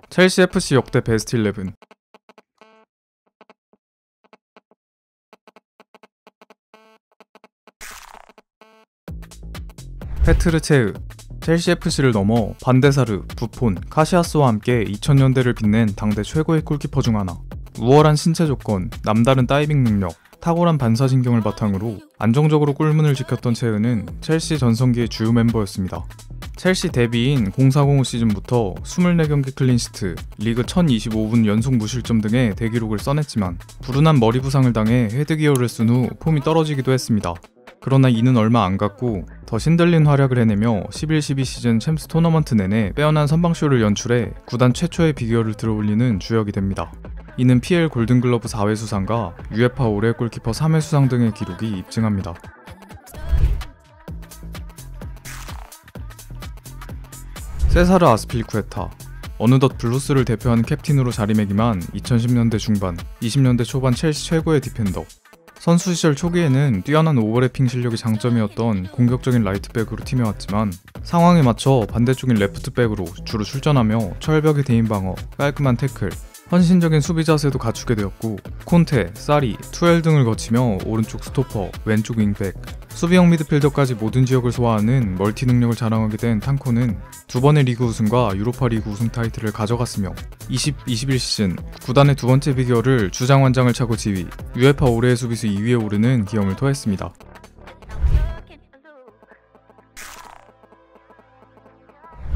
첼시 FC 역대 베스트 11. 페트르 체흐. 첼시 FC를 넘어 반데사르, 부폰, 카시아스와 함께 2000년대를 빛낸 당대 최고의 골키퍼 중 하나. 우월한 신체 조건, 남다른 다이빙 능력, 탁월한 반사신경을 바탕으로 안정적으로 골문을 지켰던 체흐는 첼시 전성기의 주요 멤버였습니다. 첼시 데뷔인 0405 시즌부터 24경기 클린시트, 리그 1025분 연속 무실점 등의 대기록을 써냈지만 불운한 머리 부상을 당해 헤드기어를 쓴 후 폼이 떨어지기도 했습니다. 그러나 이는 얼마 안 갔고 더 신들린 활약을 해내며 11-12 시즌 챔스 토너먼트 내내 빼어난 선방쇼를 연출해 구단 최초의 비기어를 들어올리는 주역이 됩니다. 이는 PL 골든글러브 4회 수상과 UEFA 올해 골키퍼 3회 수상 등의 기록이 입증합니다. 세사르 아스필쿠에타. 어느덧 블루스를 대표하는 캡틴으로 자리매김한 2010년대 중반, 20년대 초반 첼시 최고의 디펜더. 선수 시절 초기에는 뛰어난 오버래핑 실력이 장점이었던 공격적인 라이트백으로 팀해왔지만 상황에 맞춰 반대쪽인 레프트백으로 주로 출전하며 철벽의 대인 방어, 깔끔한 태클, 헌신적인 수비 자세도 갖추게 되었고 콘테, 사리, 투엘 등을 거치며 오른쪽 스토퍼, 왼쪽 윙백, 수비형 미드필더까지 모든 지역을 소화하는 멀티 능력을 자랑하게 된 탕코는 두 번의 리그 우승과 유로파 리그 우승 타이틀을 가져갔으며 20-21 시즌 구단의 두 번째 비기어를 주장원장을 차고 지휘, UEFA 올해의 수비수 2위에 오르는 기염을 토했습니다.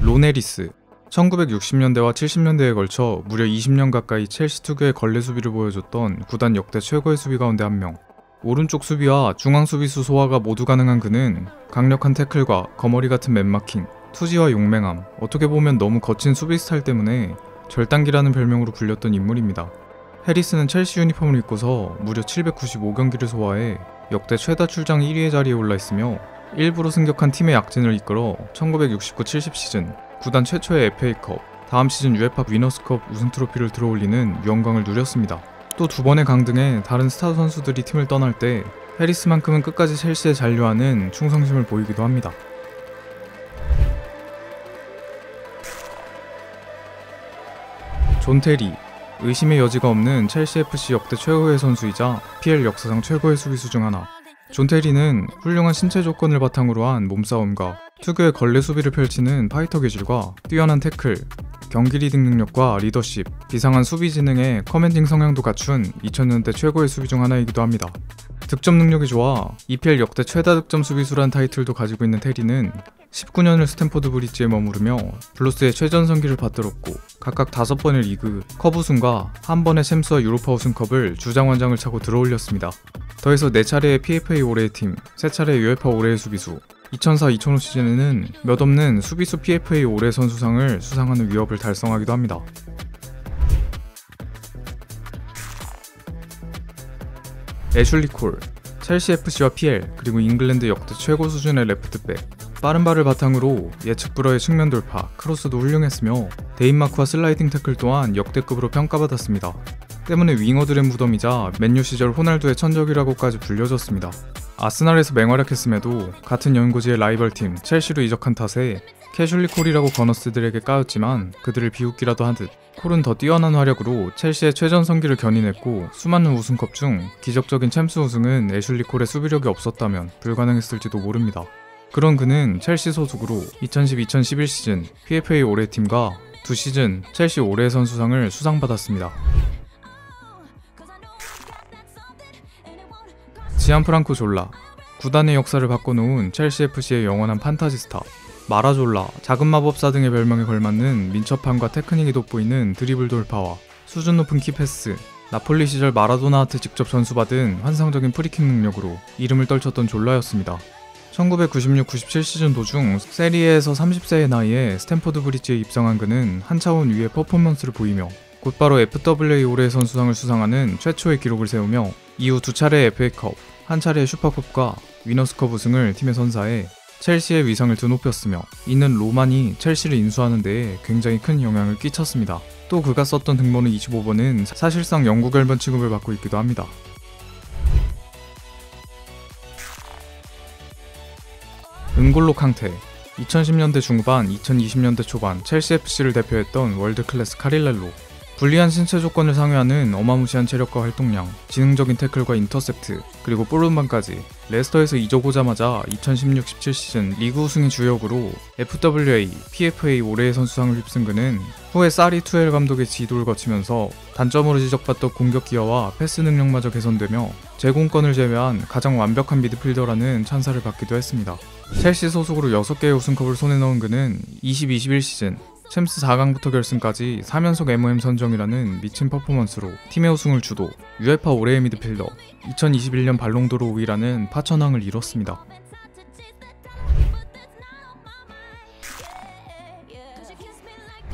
로네리스. 1960년대와 70년대에 걸쳐 무려 20년 가까이 첼시 특유의 걸레 수비를 보여줬던 구단 역대 최고의 수비 가운데 한 명. 오른쪽 수비와 중앙 수비수 소화가 모두 가능한 그는 강력한 태클과 거머리 같은 맨마킹, 투지와 용맹함, 어떻게 보면 너무 거친 수비 스타일 때문에 절단기라는 별명으로 불렸던 인물입니다. 해리스는 첼시 유니폼을 입고서 무려 795경기를 소화해 역대 최다 출장 1위의 자리에 올라있으며 일부러 승격한 팀의 약진을 이끌어 1969-70 시즌 구단 최초의 FA컵, 다음 시즌 UEFA 위너스컵 우승 트로피를 들어올리는 영광을 누렸습니다. 또 두 번의 강등에 다른 스타 선수들이 팀을 떠날 때 해리스만큼은 끝까지 첼시에 잔류하는 충성심을 보이기도 합니다. 존 테리. 의심의 여지가 없는 첼시 FC 역대 최고의 선수이자 PL 역사상 최고의 수비수 중 하나. 존 테리는 훌륭한 신체 조건을 바탕으로 한 몸싸움과 특유의 걸레 수비를 펼치는 파이터 기질과 뛰어난 태클, 경기 리딩 능력과 리더십, 비상한 수비 지능에 커맨딩 성향도 갖춘 2000년대 최고의 수비 중 하나이기도 합니다. 득점 능력이 좋아 EPL 역대 최다 득점 수비수란 타이틀도 가지고 있는 테리는 19년을 스탠포드 브리지에 머무르며 블루스의 최전성기를 받들었고 각각 5번의 리그, 컵 우승과 한 번의 챔스와 유로파 우승컵을 주장원장을 차고 들어올렸습니다. 더해서 4차례의 PFA 올해의 팀, 3차례의 UEFA 올해의 수비수, 2004-2005 시즌에는 몇 없는 수비수 PFA 올해 선수상을 수상하는 위협을 달성하기도 합니다. 애슐리 콜. 첼시 FC와 PL 그리고 잉글랜드 역대 최고 수준의 레프트백. 빠른 발을 바탕으로 예측 불허의 측면 돌파, 크로스도 훌륭했으며 데인마크와 슬라이딩 태클 또한 역대급으로 평가받았습니다. 때문에 윙어들의 무덤이자 맨유 시절 호날두의 천적이라고까지 불려졌습니다. 아스날에서 맹활약했음에도 같은 연고지의 라이벌팀 첼시로 이적한 탓에 캐슐리 콜이라고 거너스들에게 까였지만 그들을 비웃기라도 하듯 콜은 더 뛰어난 활약으로 첼시의 최전성기를 견인했고 수많은 우승컵 중 기적적인 챔스 우승은 애슐리 콜의 수비력이 없었다면 불가능했을지도 모릅니다. 그런 그는 첼시 소속으로 2010-2011 시즌 PFA 올해 팀과 2시즌 첼시 올해 선수상을 수상받았습니다. 지안프랑코 졸라. 구단의 역사를 바꿔놓은 첼시 FC의 영원한 판타지 스타. 마라졸라, 작은 마법사 등의 별명에 걸맞는 민첩함과 테크닉이 돋보이는 드리블 돌파와 수준 높은 키패스, 나폴리 시절 마라도나한테 직접 전수받은 환상적인 프리킥 능력으로 이름을 떨쳤던 졸라였습니다. 1996-97 시즌 도중 세리에에서 30세의 나이에 스탠포드 브리지에 입성한 그는 한 차원 위의 퍼포먼스를 보이며 곧바로 FWA 올해의 선수상을 수상하는 최초의 기록을 세우며 이후 2차례의 FA컵, 한 차례의 슈퍼컵과 위너스컵 우승을 팀에 선사해 첼시의 위상을 드높였으며 이는 로만이 첼시를 인수하는 데에 굉장히 큰 영향을 끼쳤습니다. 또 그가 썼던 등번호 25번은 사실상 영국 앨범 취급을 받고 있기도 합니다. 은골로 캉테. 2010년대 중반, 2020년대 초반 첼시 FC를 대표했던 월드클래스 카릴렐로. 불리한 신체 조건을 상회하는 어마무시한 체력과 활동량, 지능적인 태클과 인터셉트, 그리고 볼룸방까지. 레스터에서 이적 오자마자 2016-17 시즌 리그 우승의 주역으로 FWA, PFA 올해의 선수상을 휩쓴 그는 후에 사리 투엘 감독의 지도를 거치면서 단점으로 지적받던 공격 기여와 패스 능력마저 개선되며 제공권을 제외한 가장 완벽한 미드필더라는 찬사를 받기도 했습니다. 첼시 소속으로 6개의 우승컵을 손에 넣은 그는 20-21 시즌 챔스 4강부터 결승까지 3연속 MOM 선정이라는 미친 퍼포먼스로 팀의 우승을 주도, UEFA 올해의 미드필더, 2021년 발롱도르 5위라는 파천왕을 이뤘습니다.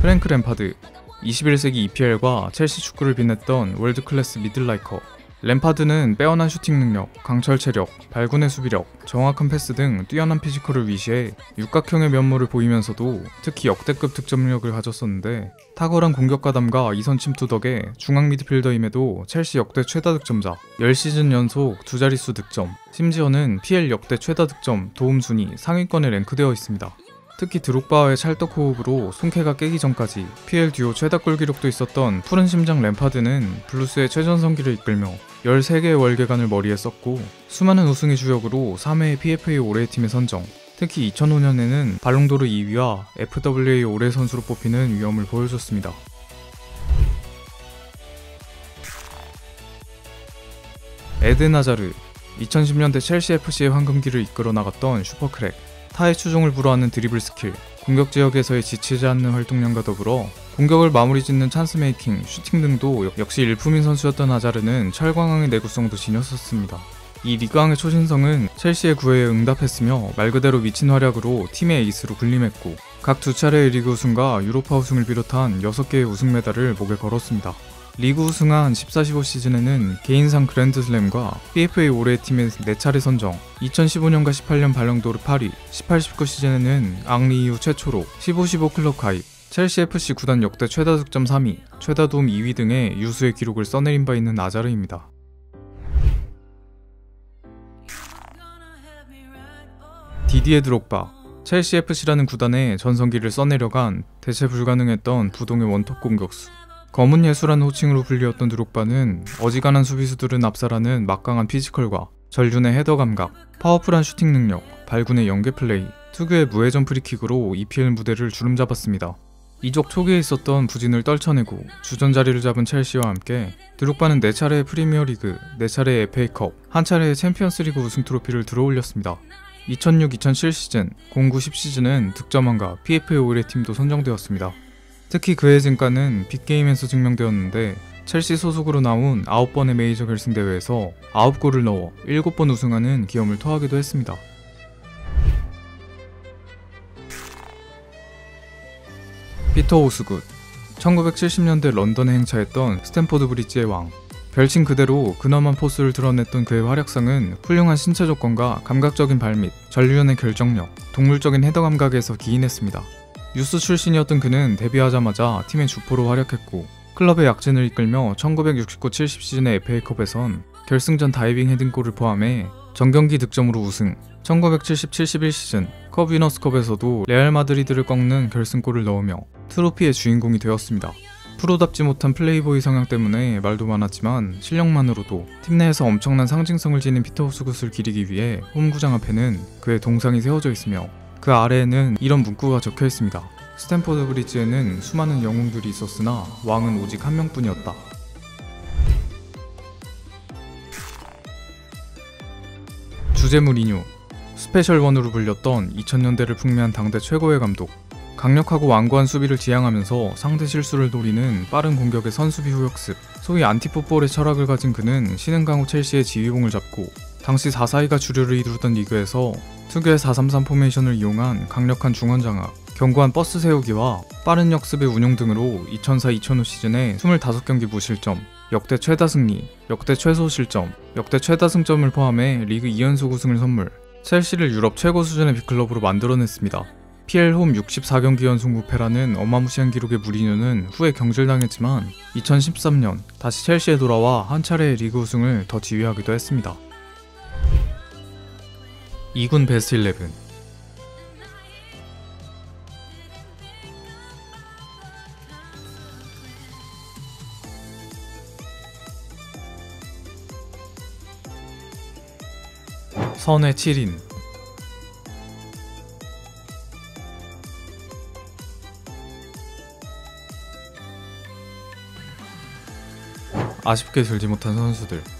프랭크 램파드, 21세기 EPL과 첼시 축구를 빛냈던 월드클래스 미들라이커. 램파드는 빼어난 슈팅 능력, 강철 체력, 발군의 수비력, 정확한 패스 등 뛰어난 피지컬을 위시해 육각형의 면모를 보이면서도 특히 역대급 득점력을 가졌었는데, 탁월한 공격 가담과 이선 침투 덕에 중앙 미드필더임에도 첼시 역대 최다 득점자, 10시즌 연속 두 자릿수 득점, 심지어는 PL 역대 최다 득점, 도움 순위 상위권에 랭크되어 있습니다. 특히 드록바와의 찰떡 호흡으로 손캐가 깨기 전까지 PL 듀오 최다 골 기록도 있었던 푸른 심장 램파드는 블루스의 최전성기를 이끌며 13개의 월계관을 머리에 썼고, 수많은 우승의 주역으로 3회의 PFA 올해의 팀에 선정, 특히 2005년에는 발롱도르 2위와 FWA 올해의 선수로 뽑히는 위엄을 보여줬습니다. 에덴 하자르, 2010년대 첼시 FC의 황금기를 이끌어 나갔던 슈퍼크랙. 타의 추종을 불허하는 드리블 스킬, 공격 지역에서의 지치지 않는 활동량과 더불어 공격을 마무리 짓는 찬스 메이킹, 슈팅 등도 역시 일품인 선수였던 하자르는 철광왕의 내구성도 지녔었습니다. 이 리그왕의 초신성은 첼시의 구애에 응답했으며 말 그대로 미친 활약으로 팀의 에이스로 군림했고, 각 두 차례의 리그 우승과 유로파 우승을 비롯한 6개의 우승 메달을 목에 걸었습니다. 리그 우승한 14-15 시즌에는 개인상 그랜드슬램과 PFA 올해의 팀의 4차례 선정, 2015년과 18년 발롱도르 8위, 18-19 시즌에는 앙리 이후 최초로 15-15 클럽 가입, 첼시 FC 구단 역대 최다 득점 3위, 최다 도움 2위 등의 유수의 기록을 써내린 바 있는 아자르입니다. 디디에 드록바, 첼시 FC라는 구단의 전성기를 써내려간 대체 불가능했던 부동의 원톱 공격수. 검은 예수라는 호칭으로 불리웠던 드록바는 어지간한 수비수들은 압살하는 막강한 피지컬과 전륜의 헤더 감각, 파워풀한 슈팅 능력, 발군의 연계 플레이, 특유의 무회전 프리킥으로 EPL 무대를 주름잡았습니다. 이적 초기에 있었던 부진을 떨쳐내고 주전자리를 잡은 첼시와 함께 드록바는 4차례의 프리미어리그, 4차례의 FA컵, 1차례의 챔피언스리그 우승 트로피를 들어올렸습니다. 2006-2007 시즌, 09-10 시즌은 득점왕과 PFA 올해의 팀도 선정되었습니다. 특히 그의 진가는 빅게임에서 증명되었는데, 첼시 소속으로 나온 9번의 메이저 결승 대회에서 9골을 넣어 7번 우승하는 기염을 토하기도 했습니다. 피터 오스굿, 1970년대 런던에 행차했던 스탠포드 브리지의 왕. 별칭 그대로 근엄한 포스를 드러냈던 그의 활약상은 훌륭한 신체 조건과 감각적인 발밑, 전륜의 결정력, 동물적인 헤더 감각에서 기인했습니다. 유스 출신이었던 그는 데뷔하자마자 팀의 주포로 활약했고, 클럽의 약진을 이끌며 1969-70 시즌의 FA컵에선 결승전 다이빙 헤딩골을 포함해 전경기 득점으로 우승, 1970-71 시즌 컵 위너스컵에서도 레알 마드리드를 꺾는 결승골을 넣으며 트로피의 주인공이 되었습니다. 프로답지 못한 플레이보이 성향 때문에 말도 많았지만 실력만으로도 팀 내에서 엄청난 상징성을 지닌 피터 오스굿을 기리기 위해 홈구장 앞에는 그의 동상이 세워져 있으며, 그 아래에는 이런 문구가 적혀 있습니다. 스탠포드 브리지에는 수많은 영웅들이 있었으나 왕은 오직 한 명뿐이었다. 주제 무리뉴, 스페셜원으로 불렸던 2000년대를 풍미한 당대 최고의 감독. 강력하고 완고한 수비를 지향하면서 상대 실수를 노리는 빠른 공격의 선수비 후역습, 소위 안티풋볼의 철학을 가진 그는 신흥강호 첼시의 지휘봉을 잡고, 당시 4-4-2가 주류를 이루던 리그에서 특유의 4-3-3 포메이션을 이용한 강력한 중원 장악, 견고한 버스 세우기와 빠른 역습의 운용 등으로 2004-2005 시즌에 25경기 무실점, 역대 최다 승리, 역대 최소 실점, 역대 최다 승점을 포함해 리그 2연속 우승을 선물, 첼시를 유럽 최고 수준의 빅클럽으로 만들어냈습니다. PL 홈 64경기 연속 무패라는 어마무시한 기록의 무리뉴는 후에 경질당했지만 2013년 다시 첼시에 돌아와 한 차례의 리그 우승을 더 지휘하기도 했습니다. 2군 베스트 11. 선의 7인. 아쉽게 들지 못한 선수들.